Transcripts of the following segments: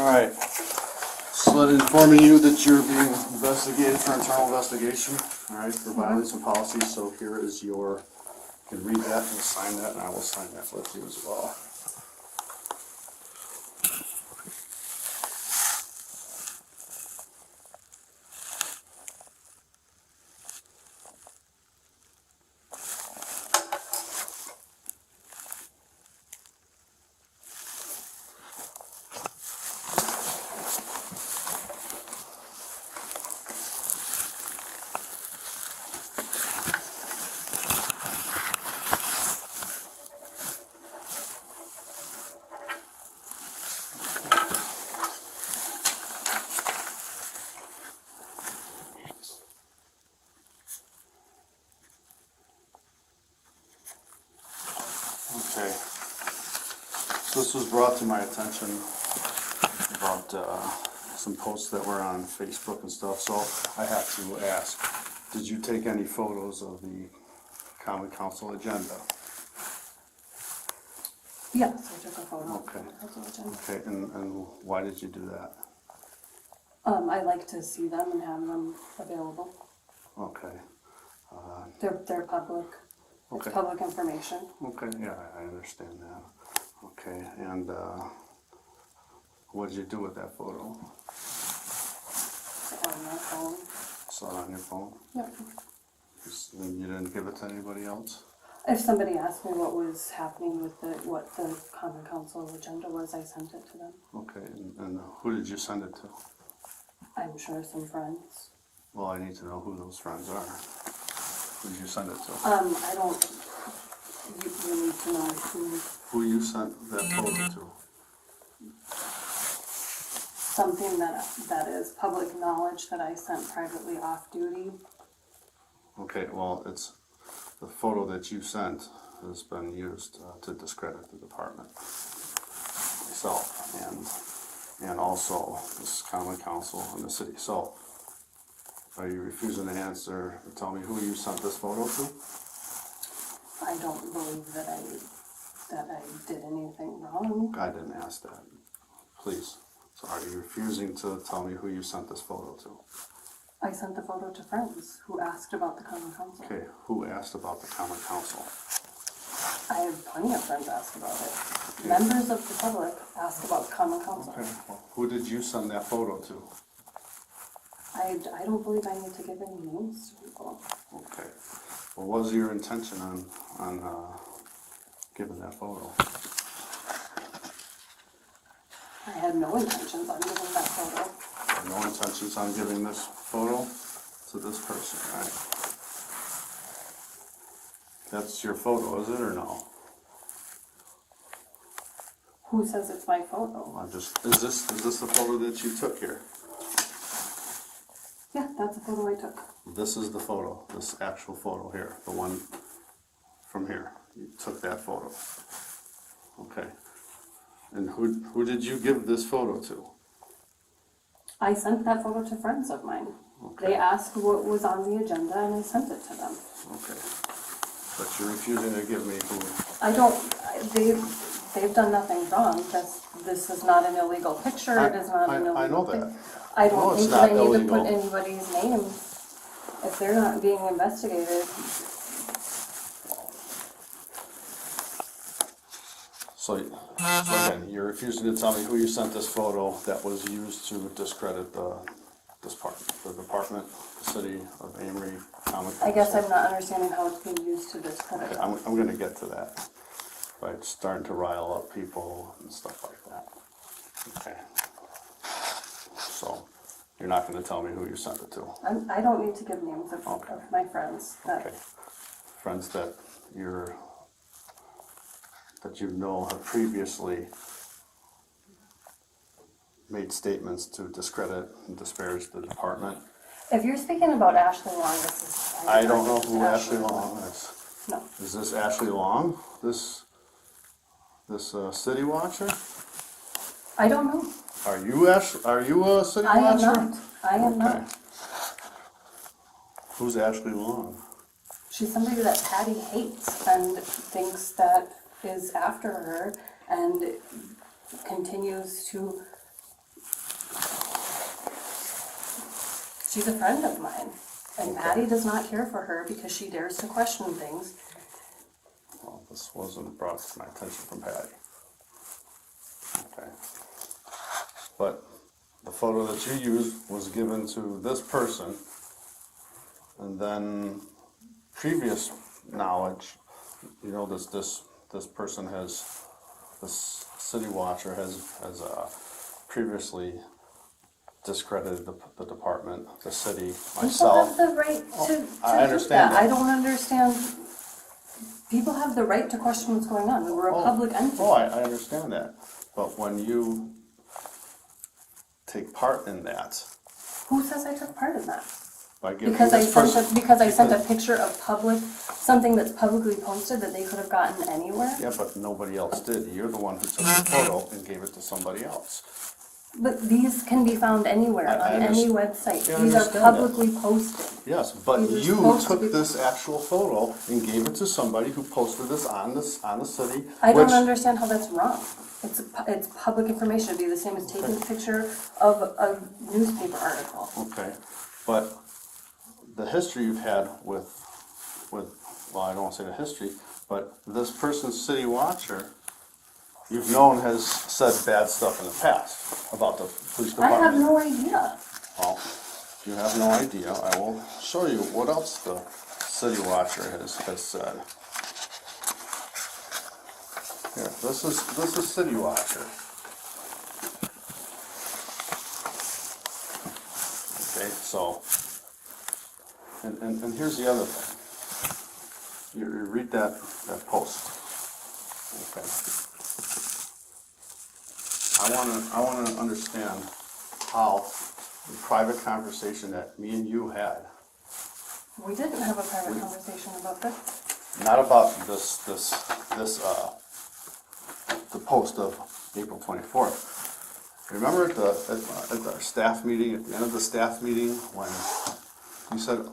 Alright, so informing you that you're being investigated for internal investigation, alright, for violation policy, so here is your, you can read that and sign that, and I will sign that with you as well. Okay, so this was brought to my attention about some posts that were on Facebook and stuff, so I have to ask, did you take any photos of the Common Council agenda? Yes, I took a photo. Okay. Of the agenda. Okay, and why did you do that? I like to see them and have them available. Okay. They're public. It's Okay. public information. Okay, yeah, I understand that. Okay, and what did you do with that photo? It's on my phone. Saw it on your phone? Yep. And you didn't give it to anybody else? If somebody asked me what was happening with what the Common Council agenda was, I sent it to them. Okay, and who did you send it to? I'm sure some friends. Well, I need to know who those friends are. Who did you send it to? I don't. You need to know Who you sent that photo to? something that is public knowledge that I sent privately off duty. Okay, well, it's the photo that you sent has been used to discredit the department, myself, and also this Common Council and the city. So, are you refusing to answer or tell me who you sent this photo to? I don't believe that I did anything wrong. I didn't ask that. Please. So, are you refusing to tell me who you sent this photo to? I sent the photo to friends who asked about the Common Council. Okay, who asked about the Common Council? I have plenty of friends ask about it. Members of the public ask about the Common Council. Okay, well, who did you send that photo to? I don't believe I need to give any names to people. Okay. What was your intention on giving that photo? I had no intentions on giving that photo. No intentions on giving this photo to this person, right? That's your photo, is it, or no? Who says it's my photo? Is this the photo that you took here? Yeah, that's a photo I took. This is the photo, this actual photo here, the one from here. You took that photo. Okay. And who did you give this photo to? I sent that photo to friends of mine. Okay. They asked what was on the agenda and I sent it to them. Okay. But you're refusing to give me who? I don't, they've done nothing wrong. This is not an illegal picture. It is not an illegal I know thing. that. I No, don't it's think that I not need to put illegal. anybody's names if they're not being investigated. So again, you're refusing to tell me who you sent this photo that was used to discredit the department, the city of Amory, Common Council. I guess I'm not understanding how it's being used to discredit Okay, it. I'm gonna get to that, by starting to rile up people and stuff like that. Okay. So, you're not gonna tell me who you sent it to? I don't need to give names of Okay. my friends. Okay. Friends that you know have previously made statements to discredit and disparage the department. If you're speaking about Ashley Long, this is... I don't know who Ashley Long is. No. Is this Ashley Long? This city watcher? I don't know. Are you a city I am watcher? not. I am Okay. not. Who's Ashley Long? She's somebody that Patty hates and thinks that is after her and continues to She's a friend of mine. And Okay. Patty does not care for her because she dares to question things. Well, this wasn't brought to my attention from Patty. Okay. But the photo that you used was given to this person, and then previous knowledge, you know, this person has, this city watcher has previously discredited the department, the city, People myself. have the right to I do understand that. I don't understand. People have the right to question what's going on. We're a public entity. Oh, I understand that. But when you take part in that, Who says I took part in that? by giving Because I this sent person... because I sent a picture of something that's publicly posted that they could have gotten anywhere. Yeah, but nobody else did. You're the one who took the photo and gave it to somebody else. But these can be found anywhere I on any website. Yeah, I These are understand that. publicly posted. Yes, but These are you supposed to took be- this actual photo and gave it to somebody who posted this on the city. I don't which- understand how that's wrong. It's public information. It'd be the same as taking a picture of a newspaper article. Okay, but the history you've had with, well, I don't want to say the history, but this person's city watcher, you've known has said bad stuff in the past about the police I department. have no idea. Well, if you have no idea, I will show you what else the city watcher has said. Here, this is city watcher. Okay, so, and here's the other thing. You read that post. Okay. I wanna understand how the private conversation that me and you had, We didn't have a private conversation about this. not about the post of April 24th. Remember at our staff meeting, at the end of the staff meeting, when you said,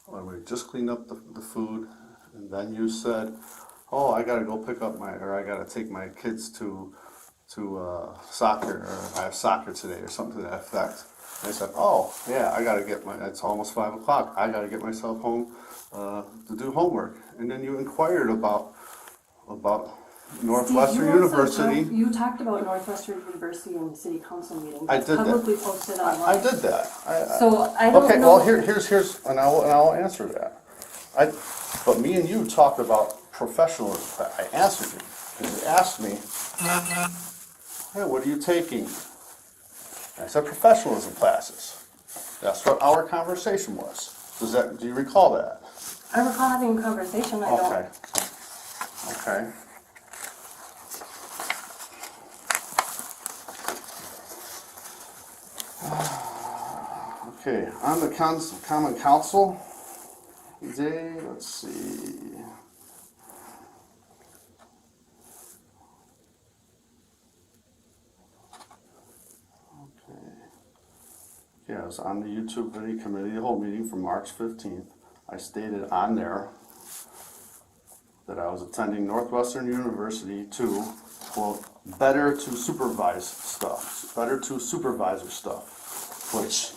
when we just cleaned up the food, and then you said, oh, I gotta go pick up I gotta take my kids to soccer, or I have soccer today, or something to that effect. And I said, oh, yeah, it's almost 5 o'clock, I gotta get myself home to do homework. And then you inquired about Northwestern Steve, you also University. You talked about Northwestern University in the city council meeting. I did that. Publicly posted online. I did that. So I don't Okay, know. well, here's, and I'll answer that. But me and you talked about professionalism. I answered you, because you asked me, hey, what are you taking? I said professionalism classes. That's what our conversation was. Do you recall that? I recall having a conversation. I Okay. don't. Okay. Okay, on the Common Council day, let's see. Okay. Yeah, it was on the YouTube video committee, the whole meeting from March 15th. I stated on there that I was attending Northwestern University to, quote, better to supervisor stuff, which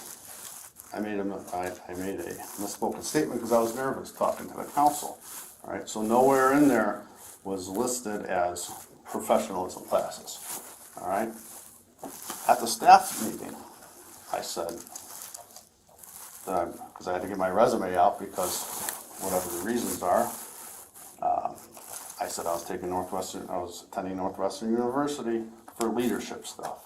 I made a misspoken statement because I was nervous talking to the council. All right, so nowhere in there was listed as professionalism classes. All right, at the staff meeting, I said that because I had to get my resume out because whatever the reasons are. I said I was attending Northwestern University for leadership stuff.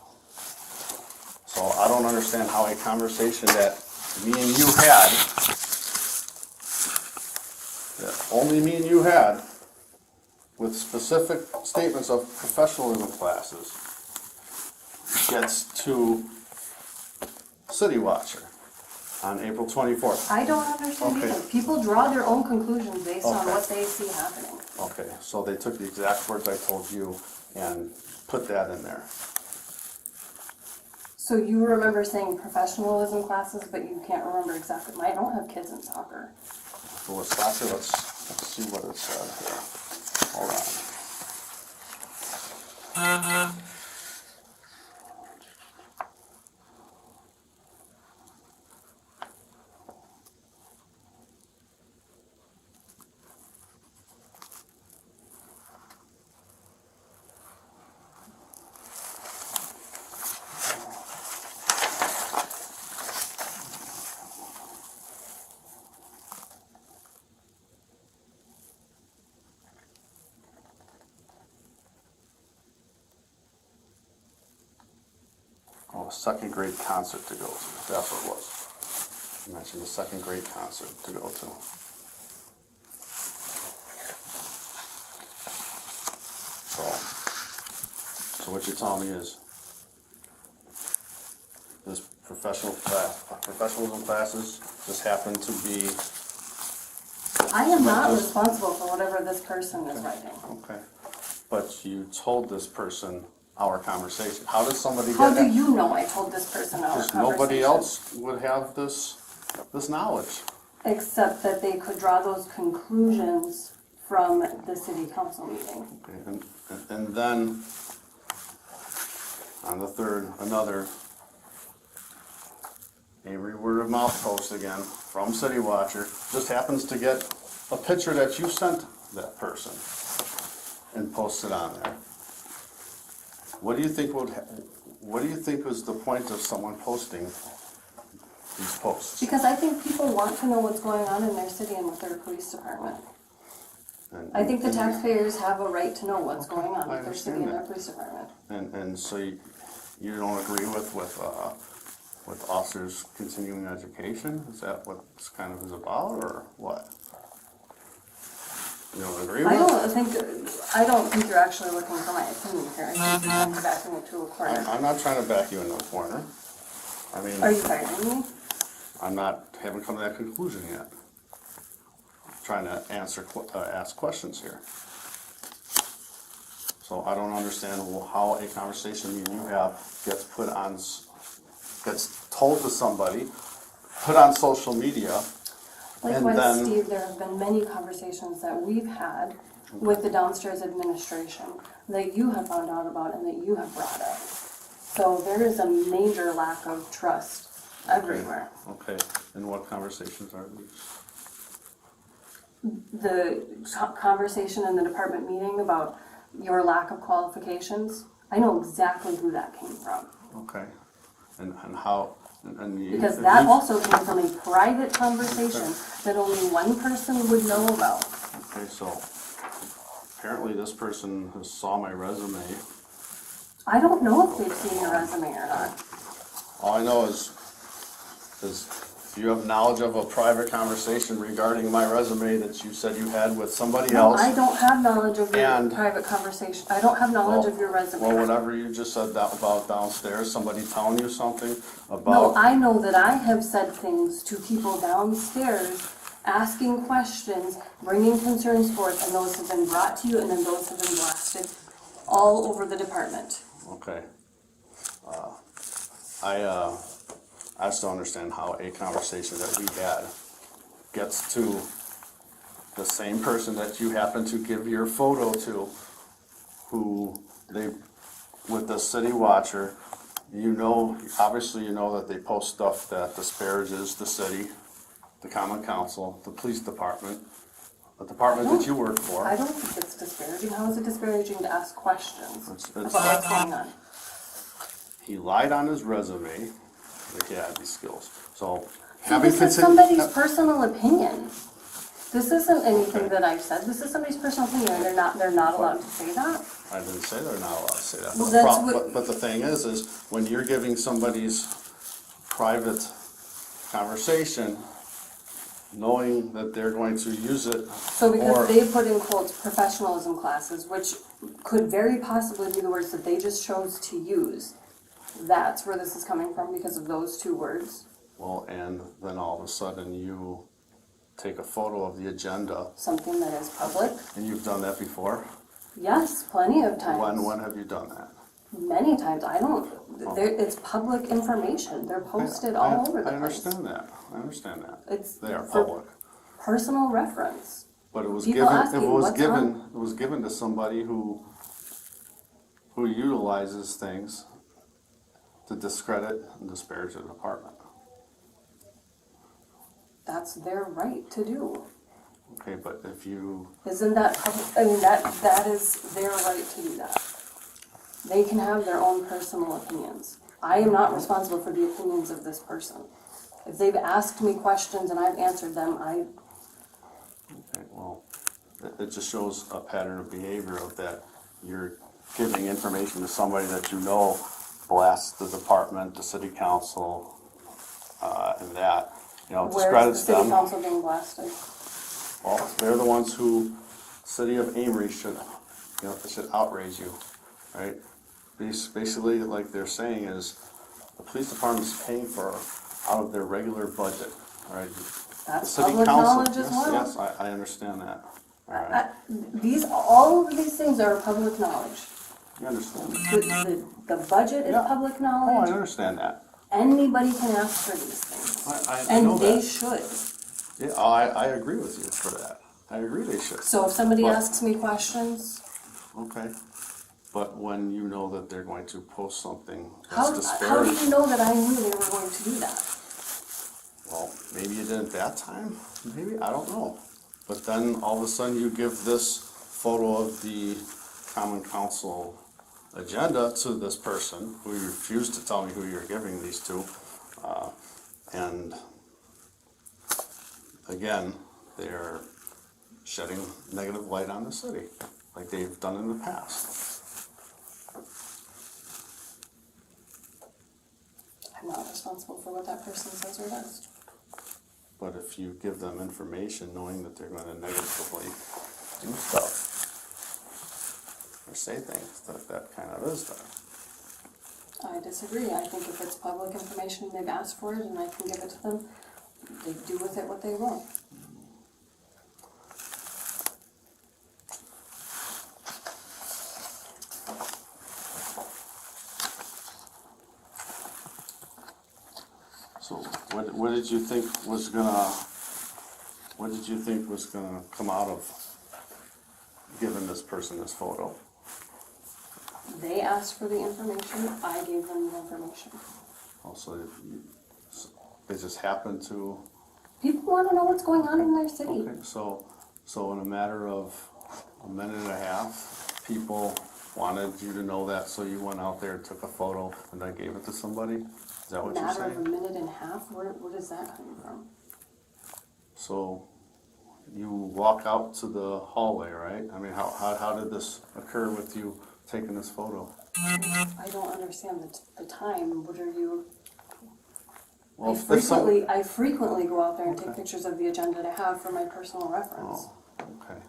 So I don't understand how a conversation that me and you had, that only me and you had, with specific statements of professionalism classes, gets to City Watcher on April 24th. I don't understand Okay. either. People draw their own conclusions based on Okay. what they see happening. Okay, so they took the exact words I told you and put that in there. So you remember saying professionalism classes, but you can't remember exactly. I don't have kids in soccer. So with soccer, let's see what it said here. Hold on. second grade concert to go to. That's what it was. You mentioned a second grade concert to go to. So what you're telling me is this professionalism classes just happen to be, I am not responsible for whatever this person is writing. okay, but you told this person our conversation. How does somebody How get do that? you know I told this person our Because conversation? nobody else would have this knowledge. Except that they could draw those conclusions from the city council meeting. Okay, and then on the third, another Avery word of mouth post again from City Watcher just happens to get a picture that you sent that person and post it on there. What do you think what do you think was the point of someone posting these posts? Because I think people want to know what's going on in their city and with their police department. I think the taxpayers have a right to know what's going on with their city and their police department. And so you don't agree with officers' continuing education? Is that what this kind of is about, or what? You don't agree with it? I don't think you're actually looking for my opinion here. I think you're trying to back me into a corner. I'm not trying to back you into a corner. I mean, Are you firing me? haven't come to that conclusion yet. I'm trying to ask questions here. So I don't understand how a conversation you have gets told to somebody, put on social media, and Likewise, then Steve, there have been many conversations that we've had with the downstairs administration that you have found out about and that you have brought up. So there is a major lack of trust everywhere. Okay, and what conversations are these? The conversation in the department meeting about your lack of qualifications, I know exactly who that came from. Okay, and how, and you. Because that also came from a private conversation that only one person would know about. Okay, so apparently this person has saw my resume. I don't know if they've seen your resume or not. All I know is you have knowledge of a private conversation regarding my resume that you said you had with somebody No, else. I don't have knowledge of your And- private conversation. I don't have knowledge of your resume. Well, whatever you just said about downstairs, somebody telling you something No, about. I know that I have said things to people downstairs, asking questions, bringing concerns forth, and those have been brought to you, and then those have been blasted all over the department. Okay. I just don't understand how a conversation that we had gets to the same person that you happen to give your photo to, who with the City Watcher, obviously you know that they post stuff that disparages the city, the common council, the police department, the department that you work for. I don't think it's disparaging. How is it disparaging to ask questions It's- about what's going on? He lied on his resume that he had these skills. So So this is somebody's personal opinion. This isn't anything that I've said. This is somebody's personal opinion, and they're not allowed to say that. I didn't say they're not allowed to say that. Well, But the that's prob- what- But the thing is when you're giving somebody's private conversation, knowing that they're going to use it. So because or- they put in quotes professionalism classes, which could very possibly be the words that they just chose to use, that's where this is coming from because of those two words. Well, and then all of a sudden you take a photo of the agenda, Something that is public. and you've done that before? Yes, plenty of times. When have you done that? Many times. It's public information. They're posted all over the I place. understand that. It's They are for public. personal reference. But it was People asking what's on- it was given to somebody who utilizes things to discredit and disparage the department. That's their right to do. Okay, but if you, Isn't that that is their right to do that. They can have their own personal opinions. I am not responsible for the opinions of this person. If they've asked me questions and I've answered them, okay, well, it just shows a pattern of behavior of that you're giving information to somebody that you know blasts the department, the city council, and that, you know, Where's the discredits city them. council being blasted? Well, they're the ones who, city of Amory should, you know, should outrage you, right? Basically, like they're saying is, the police department's paying for, out of their regular budget, right? The That's city public council- knowledge as well. Yes, I understand that, all right, All of these things are public knowledge. you understand. The budget is Yeah. public Oh, I knowledge. understand that. Anybody can ask for these things. I know And they that. should. Yeah, I agree with you for that. I agree they should. So if somebody But- asks me questions, Okay, but when you know that they're going to post something how that's do disparaging, you know that I knew they were going to do that? well, maybe you did at that time, maybe, I don't know. But then all of a sudden you give this photo of the common council agenda to this person who you refused to tell me who you're giving these to. And again, they're shedding negative light on the city, like they've done in the past. I'm not responsible for what that person says or does. But if you give them information knowing that they're gonna negatively do stuff, or say things, that kind of is done. I disagree. I think if it's public information and they've asked for it and I can give it to them, they do with it what they will. So what did you think was gonna come out of giving this person this photo? They asked for the information, I gave them the information. Also, they just happened to, People want to know what's going on in their city. okay, so in a matter of a minute and a half, people wanted you to know that, so you went out there, took a photo, and then gave it to somebody? Is that what you're Matter of a saying? minute and a half, where is that coming from? So you walk out to the hallway, right? I mean, how did this occur with you taking this photo? I don't understand the time. What are you? Well, if some- I frequently go out there and take Okay. pictures of the agenda to have for my personal reference. Oh, okay.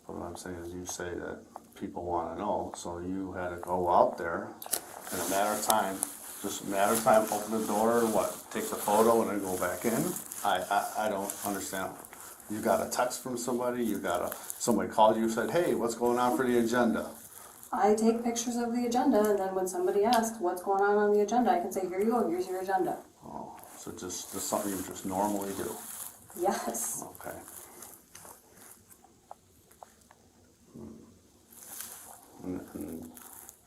But what I'm saying is you say that people wanna know, so you had to go out there in a matter of time, just a matter of time, open the door, what, take the photo and then go back in? I don't understand. You got a text from somebody, somebody called you, said, hey, what's going on for the agenda? I take pictures of the agenda, and then when somebody asks what's going on the agenda, I can say, here you go, here's your agenda. Oh, so just something you just normally do, Yes. okay.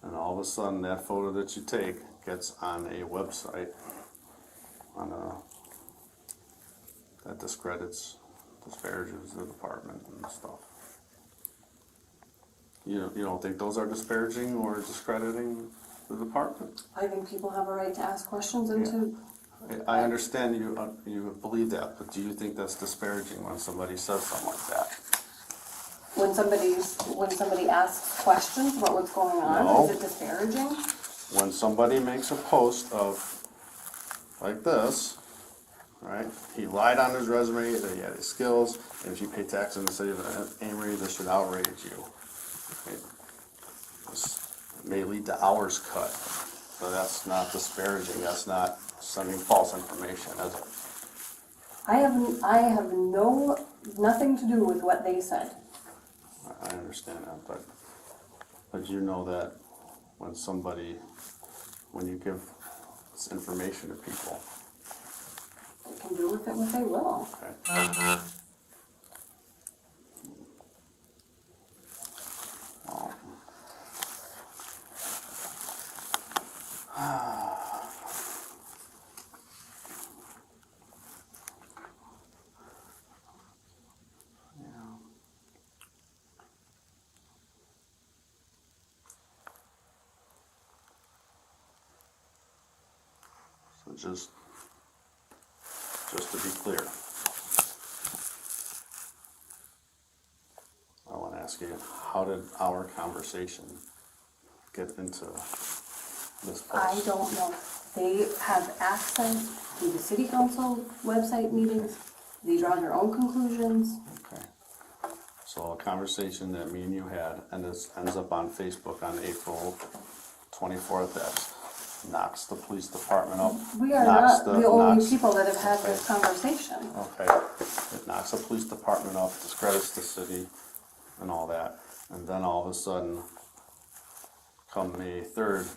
And all of a sudden, that photo that you take gets on a website, that disparages the department and stuff. You don't think those are disparaging or discrediting the department? I think people have a right to ask questions and to, I understand you believe that, but do you think that's disparaging when somebody says something like that? when somebody asks questions about what's going on, No. is it disparaging? When somebody makes a post of, like this, right? He lied on his resume that he had his skills, and if you pay tax in the city of Amory, this should outrage you. This may lead to hours cut, so that's not disparaging, that's not sending false information, is it? I have nothing to do with what they said. I understand that, but you know that when you give this information to people, They can do with it what they will. okay? Well, yeah. So just to be clear, ask you, how did our conversation get into this post? I don't know. They have access to the city council website meetings. They draw their own conclusions. Okay. So a conversation that me and you had, and this ends up on Facebook on April 24th, that knocks the police department up. We are knocks not the only knocks- people that have had this conversation. Okay, it knocks the police department up, discredits the city and all that, and then all of a sudden, come May 3rd,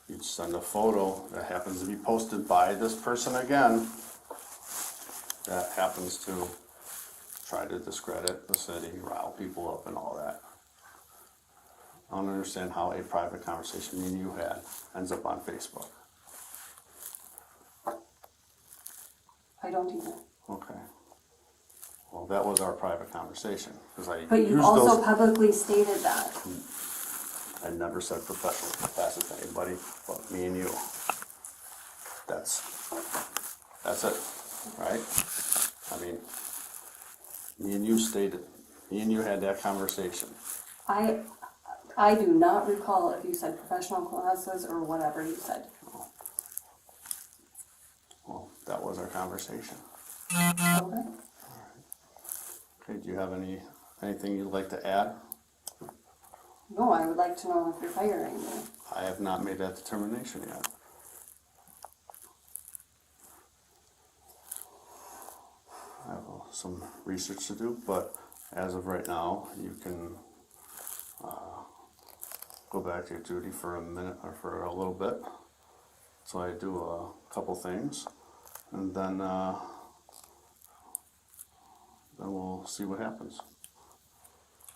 you send a photo that happens to be posted by this person again, that happens to try to discredit the city, rile people up and all that. I don't understand how a private conversation me and you had ends up on Facebook. I don't either. Okay. Well, that was our private conversation, because I But you've used also those. publicly stated that. I never said professional capacity to anybody but me and you. That's it, right? I mean, me and you had that conversation. I do not recall if you said professional classes or whatever you said. Well, that was our conversation. Okay. Okay, do you have anything you'd like to add? No, I would like to know if you're firing me. I have not made that determination yet. I have some research to do, but as of right now, you can go back to your duty for a minute or for a little bit. So I do a couple things, and then we'll see what happens.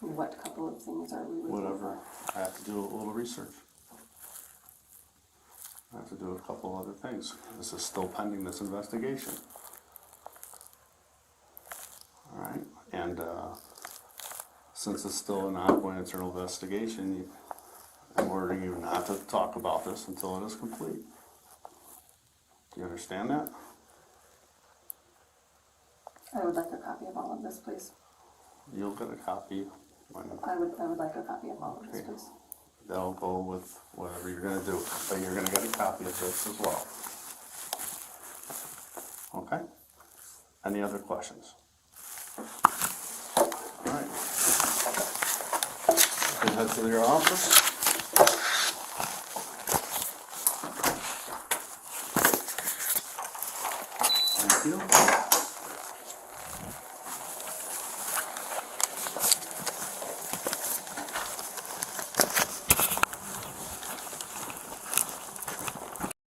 What couple of things are we looking Whatever. for? I have to do a little research. I have to do a couple other things. This is still pending, this investigation. All right, and since it's still an ongoing internal investigation, I'm ordering you not to talk about this until it is complete. Do you understand that? I would like a copy of all of this, please. You'll get a copy when I would like a copy of all of this, Okay. please. that'll go with whatever you're gonna do, but you're gonna get a copy of this as well. Okay? Any other questions? All right. You can head to your office.